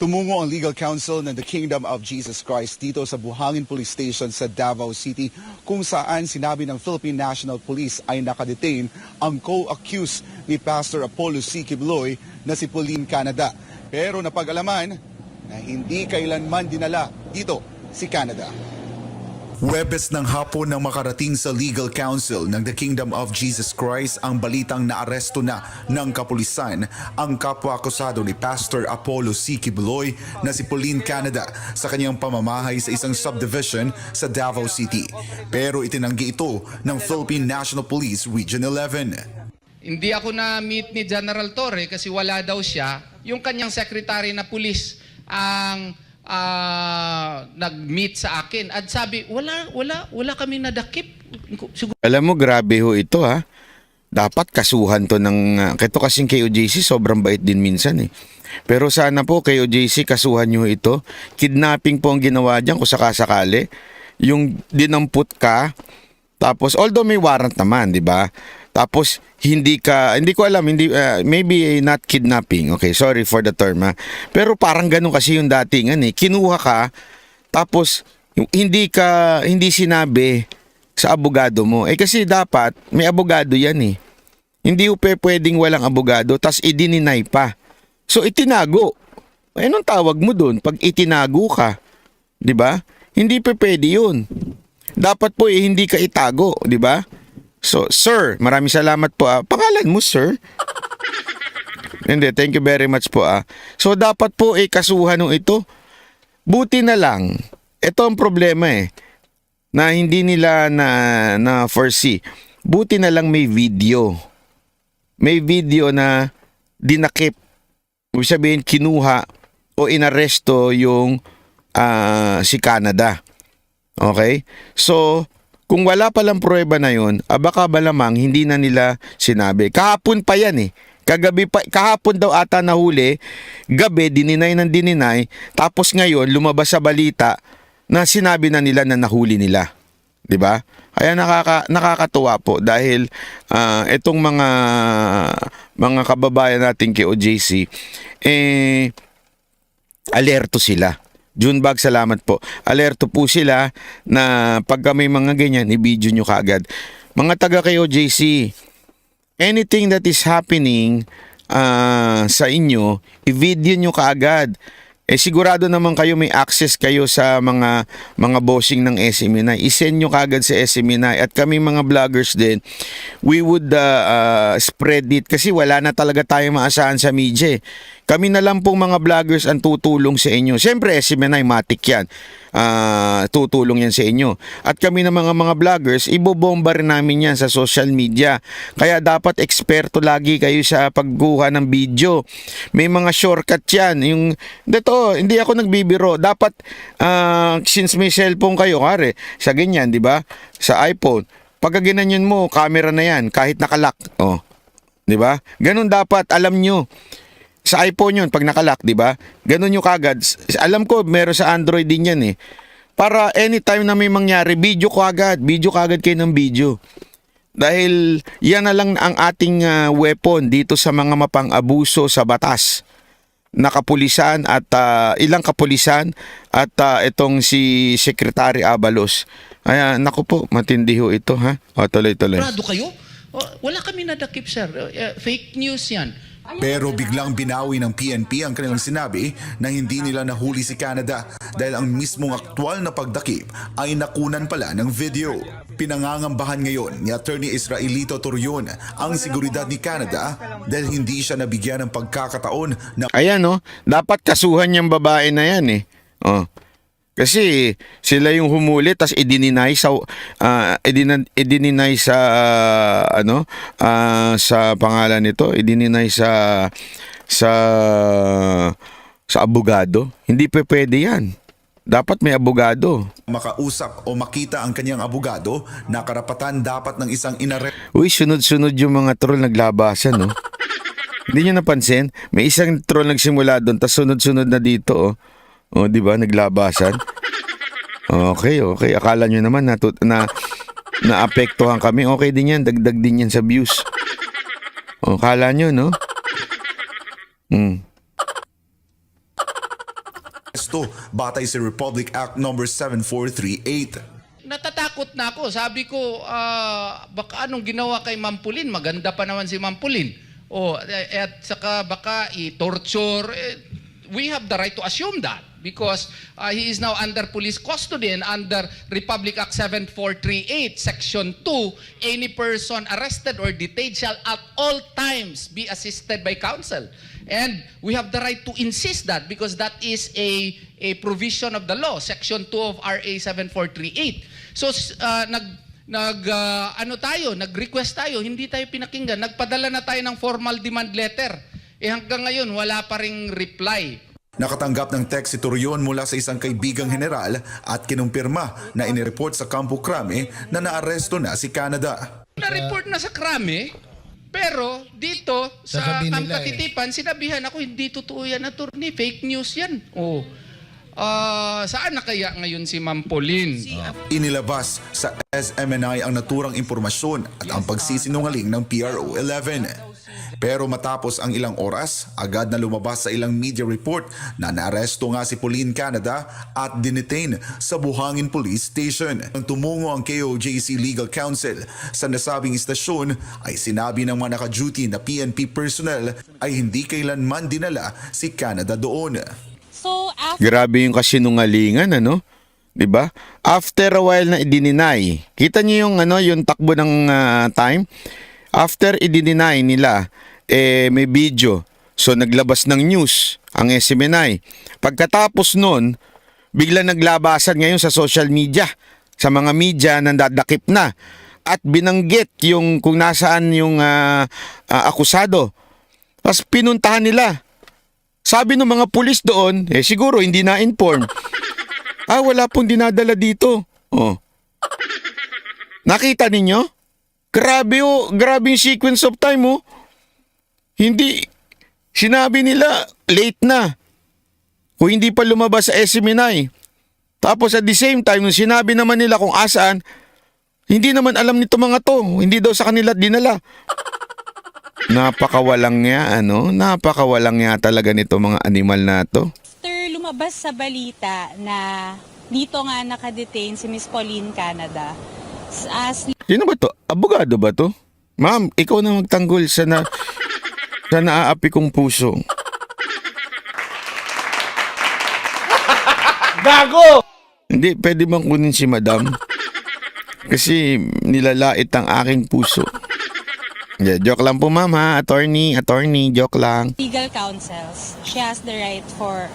Tumungo ang legal counsel ng The Kingdom of Jesus Christ dito sa Buhangin Police Station sa Davao City kung saan sinabi ng Philippine National Police ay nakadetain ang co-accused ni Pastor Apollo C. Quibloy na si Pauline Canada. Pero napag-alaman na hindi kailanman dinala dito si Canada. Huwebes ng hapon nang makarating sa legal counsel ng The Kingdom of Jesus Christ ang balitang naaresto na ng kapulisan ang kapwa-akusado ni Pastor Apollo C. Quibloy na si Pauline Canada sa kanyang pamamahay sa isang subdivision sa Davao City. Pero itinanggi ito ng Philippine National Police Region 11. Hindi ako na-meet ni General Torre kasi wala daw siya. Yung kanyang secretary na pulis ang nag-meet sa akin at sabi, wala kami nadakip. Alam mo, grabe ho ito ha. Dapat kasuhan to ng, ito kasing KOJC, sobrang bait din minsan eh. Pero sana po KOJC, kasuhan nyo ito. Kidnapping po ang ginawa dyan kung sakasakali. Yung dinamput ka, tapos although may warrant naman, di ba? Tapos hindi ko alam, maybe not kidnapping. Okay, sorry for the term ha. Pero parang ganun kasi yung datingan eh. Kinuha ka, tapos hindi sinabi sa abogado mo. Eh kasi dapat may abogado yan eh. Hindi pwedeng walang abogado, tapos i-deny pa. So itinago. Eh anong tawag mo dun pag itinago ka? 'Di ba? Hindi pwede yun. Dapat po hindi ka itago, 'di ba? So, sir, maraming salamat po. Pangalan mo, sir? Hindi, thank you very much po. So, dapat po kasuhan nung ito. Buti na lang. Ito ang problema na hindi nila na foresee. Buti na lang may video. May video na dinakip. Ibig sabihin, kinuha o inaresto yung si Canada. Okay? So, kung wala palang pruweba na yun, baka malamang hindi na nila sinabi. Kahapon pa yan eh. Kahapon daw ata nahuli, gabi dininay ng dininay, tapos ngayon lumabas sa balita na sinabi na nila na nahuli nila. 'Di ba? Kaya nakakatuwa po dahil itong mga kababayan nating KOJC alerto sila. Junebag, salamat po. Alerto po sila na pagka may mga ganyan, i-video nyo kaagad. Mga taga KOJC, anything that is happening sa inyo, i-video nyo kaagad. Sigurado naman kayo may access kayo sa mga bossing ng SMNI. I-send nyo kaagad sa SMNI. At kami mga vloggers din, we would spread it kasi wala na talaga tayong maasahan sa media. Kami na lang pong mga vloggers ang tutulong sa inyo. Siyempre, SMNI, matik yan. Tutulong yan sa inyo. At kami na mga vloggers, ibobomba rin namin yan sa social media. Kaya dapat eksperto lagi kayo sa pagguha ng video. May mga shortcut yan. Hindi ako nagbibiro. Dapat, since may cellphone kayo, kare, sa ganyan, di ba? Sa iPhone, pagka ginanyan mo, camera na yan, kahit nakalock. Oh, di ba? Ganun dapat, alam nyo. Sa iPhone yun, pag nakalock, di ba? Ganun yung kagad. Alam ko, meron sa Android din yan eh. Para anytime na may mangyari, video kagad kayo ng video. Dahil yan na lang ang ating weapon dito sa mga mapang-abuso sa batas na kapulisan at ilang kapulisan at itong si Secretary Abalos. Ay, naku po, matindi ho ito ha. O, tuloy-tuloy. Prado kayo? Wala kami nadakip, sir. Fake news yan. Pero biglang binawi ng PNP ang kanilang sinabi na hindi nila nahuli si Canada dahil ang mismong aktwal na pagdakip ay nakunan pala ng video. Pinangangambahan ngayon ni Attorney Israelito Torion ang seguridad ni Canada dahil hindi siya nabigyan ng pagkakataon na... Ayan dapat kasuhan yung babae na yan eh. Kasi sila yung humuli tas i-deny sa sa pangalan nito, i-deny sa abogado. Hindi pwede yan. Dapat may abogado. Makausap o makita ang kanyang abogado na karapatan dapat ng isang inaresto. Uy, sunod-sunod yung mga troll naglabasan, no? Hindi nyo napansin? May isang troll nagsimula doon, tas sunod-sunod na dito, di ba? Naglabasan. Okay. Akala nyo naman na-apektuhan kami. Okay din yan. Dagdag din yan sa views. Akala nyo, no? inaresto batay sa Republic Act No. 7438. Natatakot na ako. Sabi ko, baka anong ginawa kay Ma'am Pauline? Maganda pa naman si Ma'am Pauline. At saka baka i-torture. We have the right to assume that because he is now under police custody and under Republic Act 7438, Section 2, any person arrested or detained shall at all times be assisted by counsel. And we have the right to insist that because that is a provision of the law, Section 2 of RA 7438. So nag-request tayo, hindi tayo pinakinggan. Nagpadala na tayo ng formal demand letter. Hanggang ngayon wala pa ring reply. Nakatanggap ng text si Torion mula sa isang kaibigang general at kinumpirma na inireport sa Campo Crame na naaresto na si Canada. Na-report na sa Crame, pero dito sa Sasabihin Camp nila Katitipan, sinabihan ako, hindi totoo yan, attorney, fake news yan. Saan na kaya ngayon si Ma'am Pauline? Inilabas sa SMNI ang naturang impormasyon at ang pagsisinungaling ng PRO 11. Pero matapos ang ilang oras, agad na lumabas sa ilang media report na naaresto nga si Pauline Canada at dinetain sa Buhangin Police Station. Nang tumungo ang KOJC Legal Counsel sa nasabing istasyon ay sinabi ng mga naka-duty na PNP personnel ay hindi kailanman dinala si Canada doon. So, Grabe yung kasinungalingan, ano? 'Di ba? After a while na i-deny. Kita niyo yung yung takbo ng time. After i-deny nila, may video. So naglabas ng news ang SMNI. Pagkatapos nun, bigla naglabasan ngayon sa social media, sa mga media na dadakip na at binanggit yung kung nasaan yung akusado. Tapos pinuntahan nila. Sabi ng mga pulis doon, siguro hindi na-inform. Wala pong dinadala dito. Nakita ninyo? Grabe grabe yung sequence of time Hindi, sinabi nila late na. Kung hindi pa lumabas sa SMNI. Tapos at the same time, nung sinabi naman nila kung asaan, hindi naman alam nito mga to. Hindi daw sa kanila dinala. Napakawalang nga, Napakawalang nga talaga nito mga animal na to. after lumabas sa balita na dito nga nakadetain si Miss Pauline Canada, Sino ba to? Abogado ba to? Ma'am, ikaw na magtanggol sa naaapi kong puso. Gago! Hindi, pwede bang kunin si madam? Kasi nilalait ang aking puso. Yeah, joke lang po ma'am ha, attorney, joke lang. legal counsels, she has the right for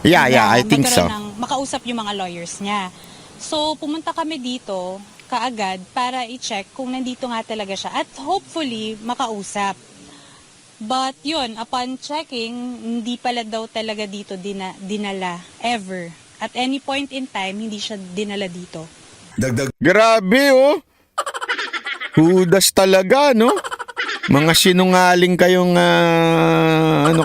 Yeah, I think so. makausap yung mga lawyers niya. So, pumunta kami dito kaagad para i-check kung nandito nga talaga siya at hopefully makausap. But yun, upon checking, hindi pala daw talaga dito dinala ever. At any point in time, hindi siya dinala dito. Dagdag Grabe Hudas talaga, no? Mga sinungaling kayong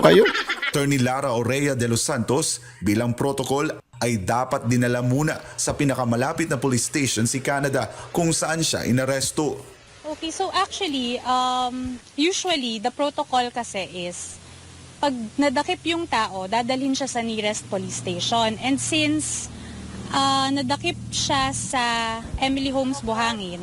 kayo? Attorney Lara Orea de los Santos, bilang protocol ay dapat dinala muna sa pinakamalapit na police station si Canada kung saan siya inaresto. Okay, so actually, usually, the protocol kasi is, pag nadakip yung tao, dadalhin siya sa nearest police station. And since nadakip siya sa Emily Holmes Buhangin,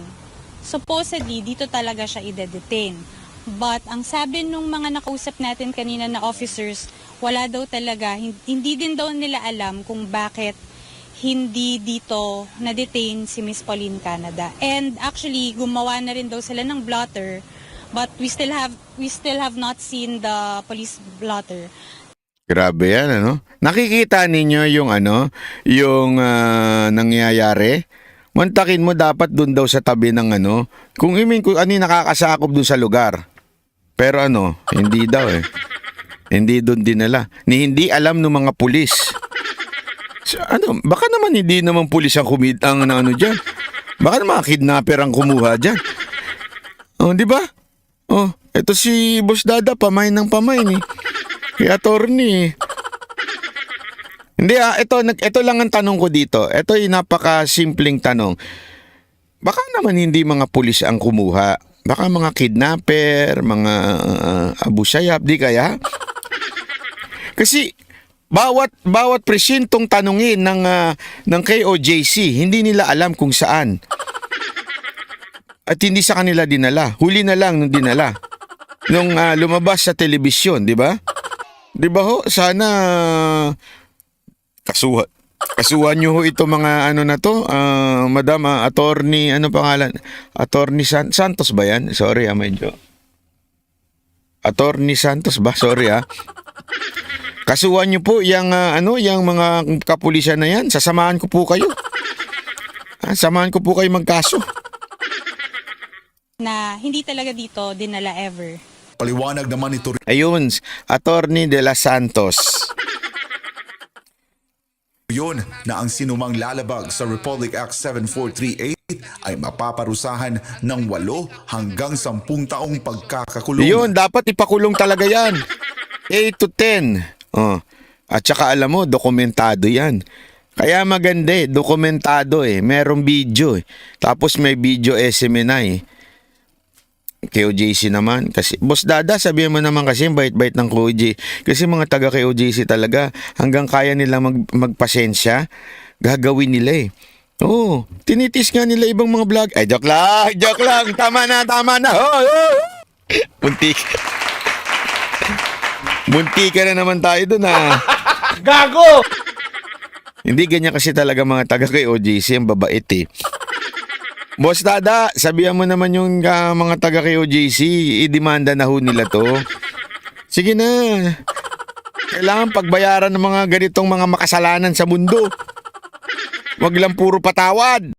supposedly, dito talaga siya ide-detain. But ang sabi nung mga nakausap natin kanina na officers, wala daw talaga, hindi din daw nila alam kung bakit hindi dito na-detain si Miss Pauline Canada. And actually, gumawa na rin daw sila ng blotter, but we still have not seen the police blotter. Grabe yan, Nakikita ninyo yung nangyayari? Mantakin mo dapat dun daw sa tabi ng kung ano yung nakakasakop dun sa lugar. Pero hindi daw Hindi dun dinala. Hindi alam ng mga pulis. So, baka naman hindi naman pulis ang dyan. Baka naman kidnapper ang kumuha dyan. Di ba? Ito si Boss Dada, pamay ng pamay ni. Kaya attorney. Hindi ito lang ang tanong ko dito. Ito yung napaka-simpleng tanong. Baka naman hindi mga pulis ang kumuha. Baka mga kidnapper, mga abusayap, di kaya? Kasi Bawat presintong tanungin ng KOJC, hindi nila alam kung saan. At hindi sa kanila dinala. Huli na lang nung dinala. Nung lumabas sa telebisyon, di ba? Di ba ho? Sana kasuhan nyo ho ito mga ano na to. Madam, attorney, ano pangalan? Attorney Santos ba yan? Sorry medyo. Attorney Santos ba? Sorry Kasuhan nyo po yung mga kapulisan na yan. Sasamahan ko po kayo. Samahan ko po kayo magkaso. Na hindi talaga dito dinala ever. Paliwanag naman ito Ayun, Attorney de los Santos. yun na ang sinumang lalabag sa Republic Act 7438 ay mapaparusahan ng 8 hanggang 10 taong pagkakakulong. Yun, dapat ipakulong talaga yan. 8 to 10. At saka alam mo, dokumentado yan. Kaya maganda dokumentado Merong video Tapos may video SMNI. KOJC naman. Kasi, Boss Dada, sabihin mo naman kasi bait-bait ng KOJ. Kasi mga taga KOJC talaga, hanggang kaya nila magpasensya, gagawin nila Oo, tinitis nga nila ibang mga vlog. Ay, joke lang. Tama na. Munti ka na naman tayo dun Gago! Hindi ganyan kasi talaga mga taga kay OJC, ang babait Boss Dada, sabihan mo naman yung mga taga kay OJC, i-demanda na ho nila to. Sige na. Kailangan pagbayaran ng mga ganitong mga makasalanan sa mundo. Wag lang puro patawad.